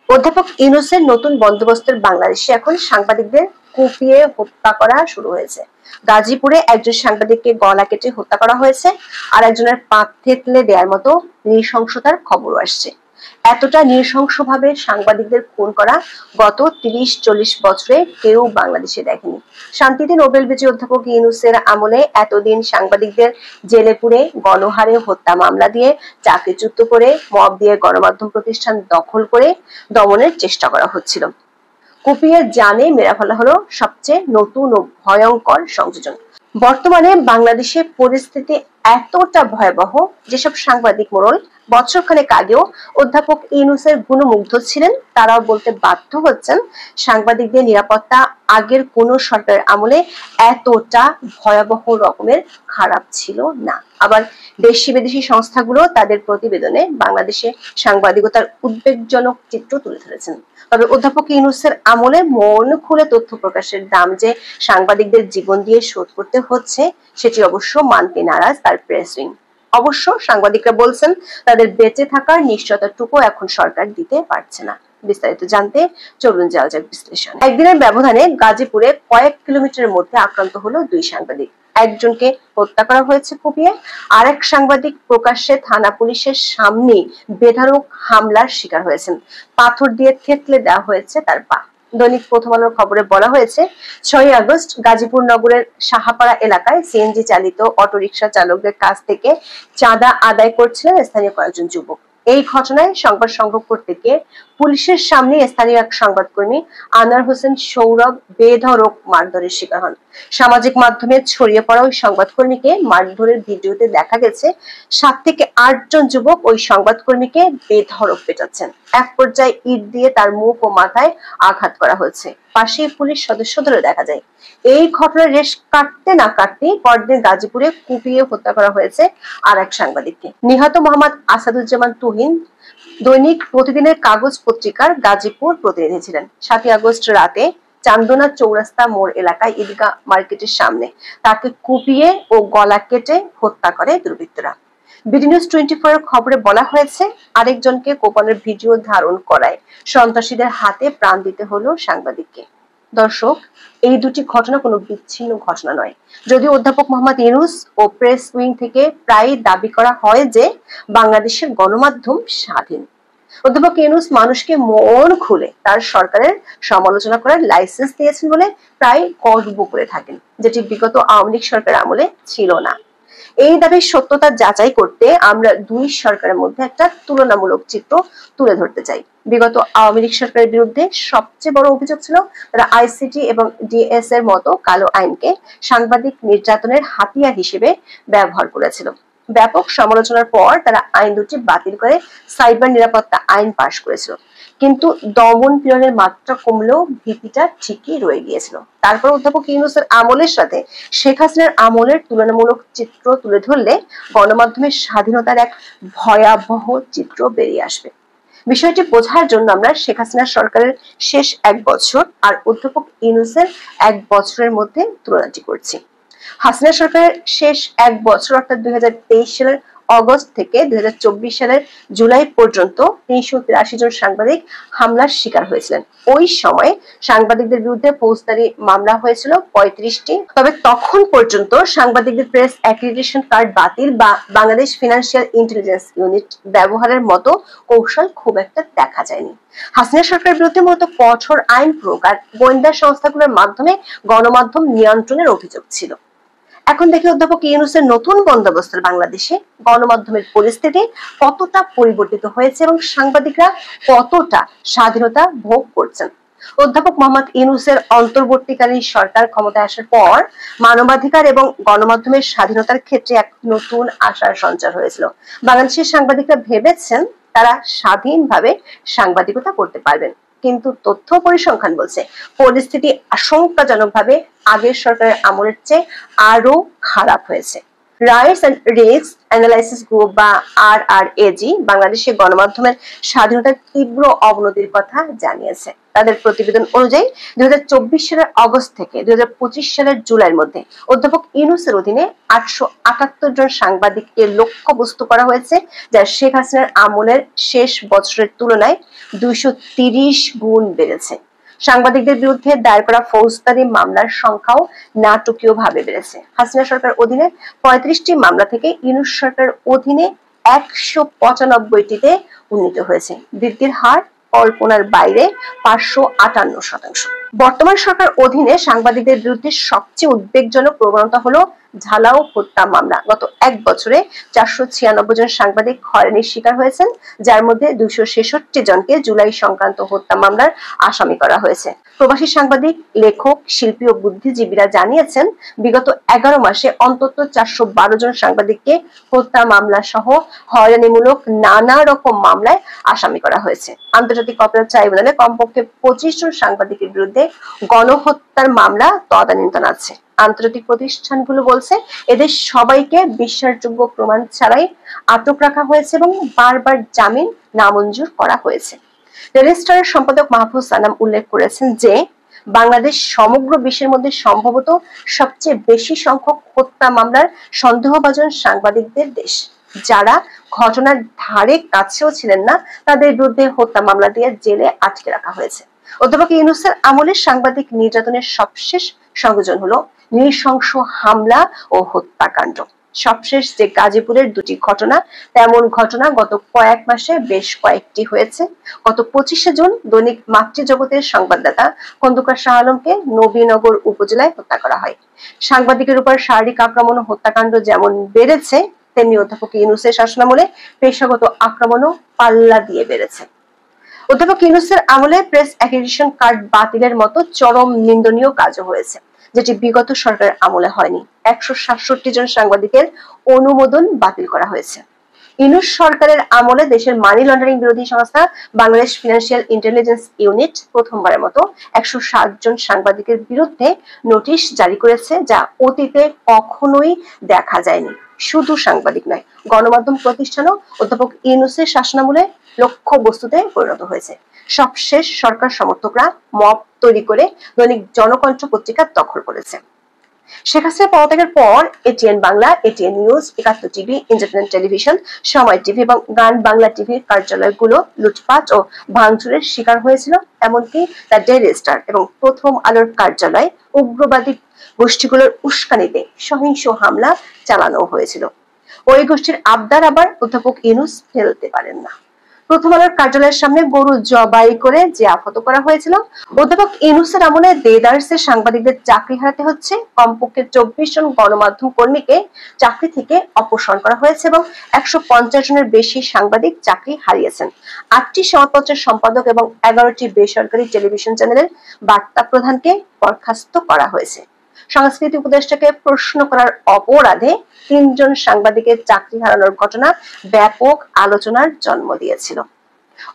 অধ্যাপক ইউনূসের নতুন বন্দোবস্তের বাংলাদেশে এখন সাংবাদিকদের কুপিয়ে হত্যা করা শুরু হয়েছে। গাজীপুরে একজন সাংবাদিককে গলা কেটে হত্যা করা হয়েছে, আর একজনের পা থেতলে দেওয়ার মতো নৃশংসতার খবর আসছে। এতটা নৃশংসভাবে সাংবাদিকদের খুন করা গত ৩০-৪০ বছরে কেউ বাংলাদেশে দেখেনি। শান্তিতে নোবেল বিজয়ী অধ্যাপক ইউনূসের আমলে এতদিন সাংবাদিকদের জেলে পুরে, গণহারে হত্যা মামলা দিয়ে, চাকরিচ্যুত করে, মব দিয়ে গণমাধ্যম প্রতিষ্ঠান দখল করে দমনের চেষ্টা করা হচ্ছিল। কুপিয়ে জানে মেরে ফেলা হলো সবচেয়ে নতুন ও ভয়ঙ্কর সংযোজন। বর্তমানে বাংলাদেশের পরিস্থিতি এতটা ভয়াবহ, যেসব সাংবাদিক মোড়ল বছরখানেক আগেও অধ্যাপক ইউনূসের গুণমুগ্ধ ছিলেন, তারাও বলতে বাধ্য হচ্ছেন সাংবাদিকদের নিরাপত্তা আগের কোন সরকারের আমলে এতটা ভয়াবহ রকমের খারাপ ছিল না। আবার দেশি বিদেশি সংস্থাগুলো তাদের প্রতিবেদনে বাংলাদেশে সাংবাদিকতার উদ্বেগজনক চিত্র তুলে ধরেছেন। তবে অধ্যাপক ইউনূসের আমলে মন খুলে তথ্য প্রকাশের দাম যে সাংবাদিকদের জীবন দিয়ে শোধ করতে হচ্ছে, সেটি অবশ্য মানতে নারাজ তার প্রেস উইং। অবশ্য সাংবাদিকরা বলছেন তাদের বেঁচে থাকার নিশ্চয়তাটুকু এখন সরকার দিতে পারছে না। বিস্তারিত জানতে চলুন যাওয়া যাক বিশ্লেষণ। একদিনের ব্যবধানে গাজীপুরে কয়েক কিলোমিটারের মধ্যে আক্রান্ত হলো দুই সাংবাদিক। একজনকে হত্যা করা হয়েছে কুপিয়ে, আরেক সাংবাদিক প্রকাশ্যে থানা পুলিশের সামনে বেধড়ক হামলার শিকার হয়েছেন। পাথর দিয়ে থেতলে দেওয়া হয়েছে তার পা। দৈনিক প্রথম আলোর খবরে বলা হয়েছে, ৬ আগস্ট গাজীপুর নগরের সাহাপাড়া এলাকায় সিএনজি চালিত অটোরিকশা চালকদের কাছ থেকে চাঁদা আদায় করছিলেন স্থানীয় কয়েকজন যুবক। এই ঘটনায় সংবাদ সংগ্রহ করতে গিয়ে পুলিশের সামনে স্থানীয় এক সংবাদকর্মী আনোয়ার হোসেন সৌরভ বেধড়ক মারধরের শিকার হন। সামাজিক মাধ্যমে ছড়িয়ে পড়া ওই সংবাদকর্মীকে মারধরের ভিডিওতে দেখা গেছে ৭ থেকে ৮ জন যুবক ওই সংবাদকর্মীকে বেধড়ক পেটাচ্ছেন। এক পর্যায়ে ইট দিয়ে তার মুখ ও মাথায় আঘাত করা হয়েছে। পাশে পুলিশ সদস্যদেরও দেখা যায়। এই ঘটনার রেশ কাটতে না কাটতেই পরদিন গাজীপুরে কুপিয়ে হত্যা করা হয়েছে আর এক সাংবাদিককে। নিহত মোহাম্মদ আসাদুজ্জামান তুহিন দৈনিক প্রতিদিনের কাগজ পত্রিকার গাজীপুর প্রতিনিধি ছিলেন। ৭ আগস্ট রাতে চান্দনা চৌরাস্তা মোড় এলাকায় ঈদগাহ মার্কেটের সামনে তাকে কুপিয়ে ও গলা কেটে হত্যা করে দুর্বৃত্তরা। বিডি নিউজ 24 এর খবরে বলা হয়েছে, আরেকজনকে কোপানোর ভিডিও ধারণ করায় সন্ত্রাসীদের হাতে প্রাণ দিতে হলো সাংবাদিককে। দর্শক, এই দুটি ঘটনা কোনো বিচ্ছিন্ন ঘটনা নয়। যদিও অধ্যাপক মোহাম্মদ ইউনূস ও প্রেস উইং থেকে প্রায় দাবি করা হয় যে বাংলাদেশের গণমাধ্যম স্বাধীন। অধ্যাপক ইউনূস মানুষকে মন খুলে তার সরকারের সমালোচনা করার লাইসেন্স দিয়েছেন বলে প্রায় গর্ব করে থাকেন, যেটি বিগত আওয়ামী লীগ সরকারের আমলে ছিল না। এই দাবির সত্যতা যাচাই করতে আমরা দুই সরকারের মধ্যে একটা তুলনামূলক চিত্র তুলে ধরতে চাই। বিগত আওয়ামী লীগ সরকারের বিরুদ্ধে সবচেয়ে বড় অভিযোগ ছিল তারা আইসিটি এবং ডিএস এর মতো কালো আইনকে সাংবাদিক নির্যাতনের হাতিয়ার হিসেবে ব্যবহার করেছিল। ব্যাপক সমালোচনার পর তারা আইন দুটি বাতিল করে সাইবার নিরাপত্তা আইন পাশ করেছিল, কিন্তু দমন পীড়নের মাত্রা কমলেও ভীতিটা ঠিকই রয়ে গিয়েছিল। তারপর অধ্যাপক ইউনূসের আমলের সাথে শেখ হাসিনার আমলের তুলনামূলক চিত্র তুলে ধরলে গণমাধ্যমের স্বাধীনতার এক ভয়াবহ চিত্র বেরিয়ে আসবে। বিষয়টি বোঝার জন্য আমরা শেখ হাসিনা সরকারের শেষ ১ বছর আর অধ্যাপক ইউনূসের ১ বছরের মধ্যে তুলনাটি করছি। হাসিনা সরকারের শেষ ১ বছর অর্থাৎ ২০২৩ সালের অগস্ট থেকে ২০২৪ সালের জুলাই পর্যন্ত ৩৮৩ জন সাংবাদিক হামলার শিকার হয়েছিলেন। ওই সময় সাংবাদিকদের বিরুদ্ধে ফৌজদারি মামলা হয়েছিল ৩৫টি। তবে তখন পর্যন্ত সাংবাদিকদের প্রেস অ্যাক্রিডিটেশন কার্ড বাতিল বা বাংলাদেশ ফিনান্সিয়াল ইন্টেলিজেন্স ইউনিট ব্যবহারের মতো কৌশল খুব একটা দেখা যায়নি। হাসিনা সরকারের বিরুদ্ধে মূলত কঠোর আইন প্রয়োগ আর গোয়েন্দা সংস্থাগুলোর মাধ্যমে গণমাধ্যম নিয়ন্ত্রণের অভিযোগ ছিল। এখন দেখি অধ্যাপক ইউনূসের নতুন বন্দোবস্তের বাংলাদেশে গণমাধ্যমের পরিস্থিতি কতটা পরিবর্তিত হয়েছে এবং সাংবাদিকরা কতটা স্বাধীনতা ভোগ করছেন। অধ্যাপক মোহাম্মদ ইউনূসের অন্তর্বর্তীকালীন সরকার ক্ষমতায় আসার পর মানবাধিকার এবং গণমাধ্যমের স্বাধীনতার ক্ষেত্রে এক নতুন আশার সঞ্চার হয়েছিল। বাংলাদেশের সাংবাদিকরা ভেবেছেন তারা স্বাধীনভাবে সাংবাদিকতা করতে পারবেন, কিন্তু তথ্য পরিসংখ্যান বলছে পরিস্থিতি আশঙ্কাজনকভাবে আগের সরকারের আমলের চেয়ে আরো খারাপ হয়েছে। Rights and risk analysis group বা RRAG বাংলাদেশে গণমাধ্যমের স্বাধীনতার তীব্র অবনতির কথা জানিয়েছে। তাদের প্রতিবেদন অনুযায়ী 2024 সালের অগস্ট থেকে 2025 সালের জুলাইয়ের মধ্যে অধ্যাপক ইউনূসের অধীনে 878 জন সাংবাদিককে লক্ষ্যবস্তু করা হয়েছে, যা শেখ হাসিনার আমলের শেষ বছরের তুলনায় 230 গুণ বেড়েছে। সাংবাদিকদের বিরুদ্ধে দায়ের করা ফৌজদারি মামলার সংখ্যাও নাটকীয়ভাবে বেড়েছে। হাসিনা সরকার অধীনে 35টি মামলা থেকে ইউনূস সরকারের অধীনে 195টিতে উন্নীত হয়েছে। বৃদ্ধির হার কল্পনার বাইরে 558%। বর্তমান সরকার অধীনে সাংবাদিকদের বিরুদ্ধে সবচেয়ে উদ্বেগজনক প্রবণতা হলো ঝালাও হত্যা মামলা। গত এক বছরে 496 জন সাংবাদিক হয়রানির শিকার হয়েছেন, যার মধ্যে 266 জনকে জুলাই সংক্রান্ত হত্যা মামলার আসামি করা হয়েছে। প্রবাসী সাংবাদিক, লেখক, শিল্পী ও বুদ্ধিজীবীরা জানিয়েছেন, বিগত 11 মাসে অন্তত 412 জন সাংবাদিককে হত্যা মামলা সহ হয়রানিমূলক নানা রকম মামলায় আসামি করা হয়েছে। আন্তর্জাতিক অপরাধ ট্রাইব্যুনালে কমপক্ষে 25 জন সাংবাদিকের বিরুদ্ধে গণহত্যার মামলা তদানীন্তন আছে। আন্তর্জাতিক প্রতিষ্ঠানগুলো বলছে, এদের সবাইকে বিশ্বাসযোগ্য প্রমাণ ছাড়াই আটক রাখা হয়েছে এবং বারবার জামিন নামঞ্জুর করা হয়েছে। ডেইলি স্টারের সম্পাদক মাহফুজ আনাম উল্লেখ করেছেন যে, বাংলাদেশ সমগ্র বিশ্বের মধ্যে সম্ভবত সবচেয়ে বেশি সংখ্যক হত্যা মামলার সন্দেহভাজন সাংবাদিকদের দেশ। যারা ঘটনার ধারে কাছেও ছিলেন না, তাদের বিরুদ্ধে হত্যা মামলা দিয়ে জেলে আটকে রাখা হয়েছে। অধ্যাপক ইউনূসের আমলে সাংবাদিক নির্যাতনের সবশেষ সংযোজন হলো নৃশংস হামলা ও হত্যাকাণ্ড। সবশেষ যে গাজীপুরের দুটি ঘটনা, তেমন ঘটনা গত কয়েক মাসে বেশ কয়েকটি হয়েছে। গত 25শে জুন দৈনিক মাতৃজগতের সংবাদদাতা খন্দকার শাহ আলমকে নবীনগর উপজেলায় হত্যা করা হয়। সাংবাদিকের উপর শারীরিক আক্রমণ ও হত্যাকাণ্ড যেমন বেড়েছে, তেমনি অধ্যাপক ইউনূসের শাসনামলে পেশাগত আক্রমণও পাল্লা দিয়ে বেড়েছে। অধ্যাপক ইউনূসের আমলে প্রেস অ্যাক্রিডিটেশন কার্ড বাতিলের মতো চরম নিন্দনীয় কাজও হয়েছে, যেটি বিগত সরকারের আমলে হয়নি। 167 জন সাংবাদিকের অনুমোদন বাতিল করা হয়েছে। ইউনূস সরকারের আমলে দেশের মানি লন্ডারিং বিরোধী সংস্থা বাংলাদেশ ফিনান্সিয়াল ইন্টেলিজেন্স ইউনিট প্রথমবারের মতো 107 জন সাংবাদিকের বিরুদ্ধে নোটিশ জারি করেছে, যা অতীতে কখনোই দেখা যায়নি। শুধু সাংবাদিক নয়, গণমাধ্যম প্রতিষ্ঠানও অধ্যাপক ইউনূসের শাসনামলে লক্ষ্য বস্তুতে পরিণত হয়েছে। সবশেষ সরকার সমর্থকরা মব তৈরি করে দৈনিক জনকণ্ঠ পত্রিকা দখল করেছে। শেখ হাসিনা পদত্যাগের পর ATN Bangla, ATN news, 71 TV, independent television, সময় টিভি এবং গান বাংলা টিভির কার্যালয়গুলো লুটপাট ও ভাঙচুরের শিকার হয়েছিল। এমনকি দ্য ডেইলি স্টার এবং প্রথম আলোর কার্যালয় উগ্রবাদী গোষ্ঠীগুলোর উস্কানিতে সহিংস হামলা চালানো হয়েছিল। ওই গোষ্ঠীর আবদার আবার অধ্যাপক ইউনূস ফেলতে পারেন না। প্রথম আলোর কার্যালয়ের সামনে গরু জবাই করে যে আহত করা হয়েছিল। অধ্যাপক ইউনূসের আমলে দেদারসে সাংবাদিকদের চাকরি হারাতে হচ্ছে। কমপক্ষে 24 জন গণমাধ্যম কর্মীকে চাকরি থেকে অপসারণ করা হয়েছে এবং 150 জনের বেশি সাংবাদিক চাকরি হারিয়েছেন। 8টি সংবাদপত্রের সম্পাদক এবং 11টি বেসরকারি টেলিভিশন চ্যানেলের বার্তা প্রধানকে বরখাস্ত করা হয়েছে। সংস্কৃতি উপদেষ্টাকে প্রশ্ন করার অপরাধে 3 জন সাংবাদিকের চাকরি হারানোর ঘটনা ব্যাপক আলোচনার জন্ম দিয়েছিল।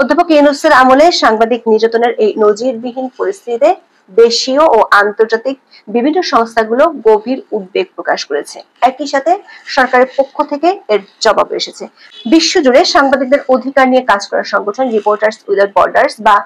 অধ্যাপক ইউনূসের আমলে সাংবাদিক নির্যাতনের এই নজিরবিহীন পরিস্থিতিতে দেশীয় ও আন্তর্জাতিক বিভিন্ন সংস্থাগুলো গভীর উদ্বেগ প্রকাশ করেছে। একই সাথে সরকারের পক্ষ থেকে এর জবাব এসেছে। বিশ্বজুড়ে সাংবাদিকদের অধিকার নিয়ে কাজ করা সংগঠন রিপোর্টার্স উইদাউট বর্ডার্স বা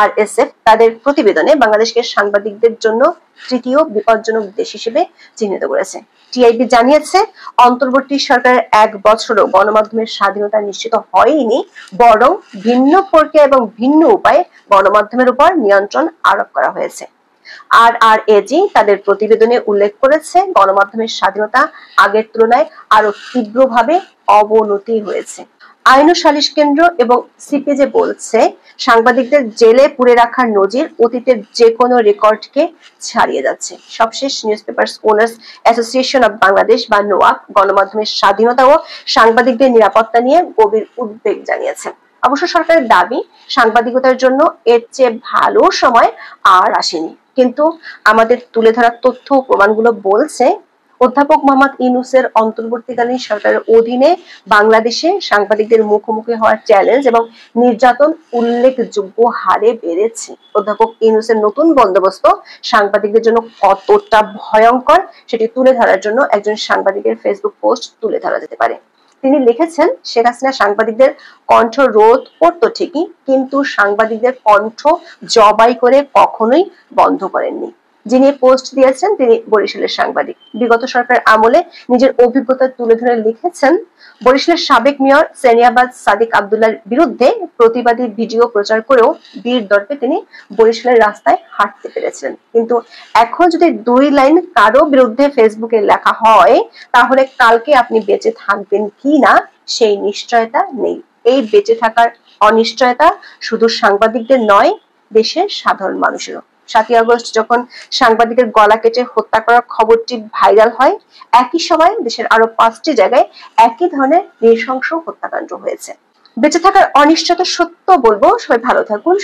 RSF তাদের প্রতিবেদনে বাংলাদেশকে সাংবাদিকদের জন্য তৃতীয় বিপজ্জনক দেশ হিসেবে চিহ্নিত করেছে। টিআইবি জানিয়েছে, অন্তর্বর্তী সরকারের 1 বছরও গণমাধ্যমের স্বাধীনতা নিশ্চিত হয়নি, বরং ভিন্ন প্রক্রিয়া এবং ভিন্ন উপায়ে গণমাধ্যমের উপর নিয়ন্ত্রণ আরোপ করা হয়েছে। RRAG তাদের প্রতিবেদনে উল্লেখ করেছে, গণমাধ্যমের স্বাধীনতা আগের তুলনায় আরো তীব্রভাবে অবনতি হয়েছে। আইন ও সালিশ কেন্দ্র এবং সিপিজে বলছে, সাংবাদিকদের জেলে পুরে রাখার নজির অতীতের যে কোনো রেকর্ডকে ছাড়িয়ে যাচ্ছে। সবশেষ news papers owners association of Bangladesh বা নোয়াক গণমাধ্যমের স্বাধীনতা ও সাংবাদিকদের নিরাপত্তা নিয়ে গভীর উদ্বেগ জানিয়েছে। অবশ্য সরকারের দাবি, সাংবাদিকতার জন্য এর চেয়ে ভালো সময় আর আসেনি। কিন্তু আমাদের তুলে ধরা তথ্য ও প্রমাণগুলো বলছে, অধ্যাপক মোহাম্মদ ইউনূসের অন্তর্বর্তীকালীন সরকারের অধীনে বাংলাদেশে সাংবাদিকদের মুখোমুখি হওয়ার চ্যালেঞ্জ এবং নির্যাতন উল্লেখযোগ্য হারে বেড়েছে। অধ্যাপক ইউনূসের নতুন বন্দোবস্ত সাংবাদিকদের জন্য কতটা ভয়ঙ্কর সেটি তুলে ধরার জন্য একজন সাংবাদিকের ফেসবুক পোস্ট তুলে ধরা যেতে পারে। তিনি লিখেছেন, শেখ হাসিনা সাংবাদিকদের কণ্ঠ রোধ করতো ঠিকই, কিন্তু সাংবাদিকদের কণ্ঠ জবাই করে কখনোই বন্ধ করেননি। যিনি পোস্ট দিয়েছেন তিনি বরিশালের সাংবাদিক। বিগত সরকারের আমলে নিজের অভিজ্ঞতা তুলে ধরে লিখেছেন, বরিশালের সাবেক মেয়র সেনিয়াবাদ সাদিক আব্দুল্লাহর বিরুদ্ধে প্রতিবাদী ভিডিও প্রচার করেও বীর দর্পে তিনি বরিশালের রাস্তায় হাঁটতে পেরেছিলেন। কিন্তু এখন যদি 2 লাইন কারো বিরুদ্ধে ফেসবুকে লেখা হয়, তাহলে কালকে আপনি বেঁচে থাকবেন কিনা সেই নিশ্চয়তা নেই। এই বেঁচে থাকার অনিশ্চয়তা শুধু সাংবাদিকদের নয়, দেশের সাধারণ মানুষেরও। 7ই আগস্ট যখন সাংবাদিকের গলা কেটে হত্যা করার খবরটি ভাইরাল হয়, একই সময় দেশের আরো 5টি জায়গায় একই ধরনের নৃশংস হত্যাকাণ্ড হয়েছে। বেঁচে থাকার অনিশ্চয়তা সত্য বলবো। সবাই ভালো থাকুন।